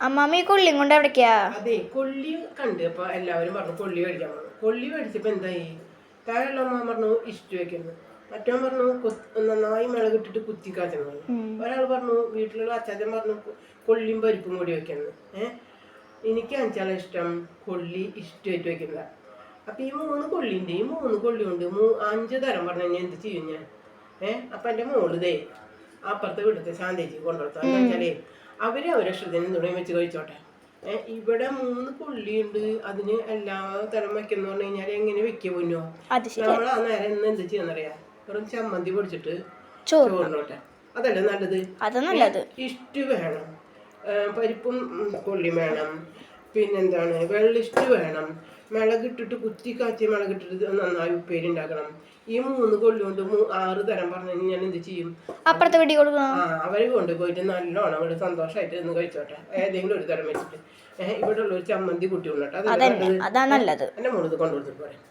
അമ്മാമ്മ ഈ കൊള്ളിയും കൊണ്ട് എവിടേക്കാ? അതെ, കൊള്ളി കണ്ട് അപ്പൊ എല്ലാവരും പറഞ്ഞു കൊള്ളി മേടിക്കാൻ പറഞ്ഞു. കൊള്ളി മേടിച്ചപ്പോ എന്തായി, താഴെയുള്ള അമ്മ പറഞ്ഞു ഇഷ്ടു വെക്കുന്നു, മറ്റവൻ പറഞ്ഞു നന്നായി മിളകിട്ടിട്ട് കുത്തിക്കാച്ചെന്ന് പറഞ്ഞു. ഒരാൾ പറഞ്ഞു, വീട്ടിലുള്ള അച്ചാച്ചൻ പറഞ്ഞു കൊള്ളിയും പരിപ്പും കൂടി വെക്കുന്നത്. എനിക്ക് അഞ്ചാളെ ഇഷ്ടം കൊള്ളി ഇഷ്ടമായിട്ട് വെക്കില്ല. അപ്പൊ ഈ 3 കൊള്ളിന്റെ ഈ 3 കൊള്ളി കൊണ്ട് 5 തരം പറഞ്ഞു കഴിഞ്ഞാൽ എന്ത് ചെയ്യും ഞാൻ? അപ്പൊ എന്റെ മോളിതേ അപ്പുറത്തെ വീട്ടിലത്തെ ശാന്തേച്ചി കൊണ്ടുകൊടുത്തു. എന്താ വെച്ചാലേ അവരെ ഇഷ്ടത്തിന് എന്തുടേയും വെച്ച് കഴിച്ചോട്ടെ. ഇവിടെ 3 കൊള്ളിയുണ്ട്, അതിന് എല്ലാ തരം വെക്കുന്ന പറഞ്ഞു കഴിഞ്ഞാൽ എങ്ങനെ വെക്കുക പൊന്നോ? നമ്മൾ ആ നേരം ഇന്ന് എന്ത് ചെയ്യാന്നറിയാ, വെറും ചമ്മന്തി പൊടിച്ചിട്ട് ചോറിനോട്ടെ. അതല്ലേ നല്ലത്. ഇഷ്ടു വേണം, പരിപ്പും കൊള്ളിയും വേണം, പിന്നെന്താണ് വെള്ളിഷ്ടു വേണം, മിളകിട്ടിട്ട് കുത്തിക്കാച്ചി മിളകിട്ടിട്ട് നന്നായി ഉപ്പേരി ഉണ്ടാക്കണം. ഈ 3 കൊള്ളി കൊണ്ട് 6 തരം പറഞ്ഞു ഞാൻ എന്ത് ചെയ്യും? അപ്പുറത്തെ വീട്ടിൽ കൊടുക്കണം. അവര് കൊണ്ടുപോയിട്ട് നല്ലോണം അവിടെ സന്തോഷമായിട്ട് നിന്ന് കഴിച്ചോട്ടെ, ഏതെങ്കിലും ഒരു തരം വെച്ചിട്ട്. ഇവിടെ ഉള്ള ഒരു ചമ്മന്തി കുട്ടി കൊണ്ടോട്ടെ, അതാണ് നല്ലത്. എന്റെ മോളിത് കൊണ്ടുകൊടുത്തിട്ട് പറയാം.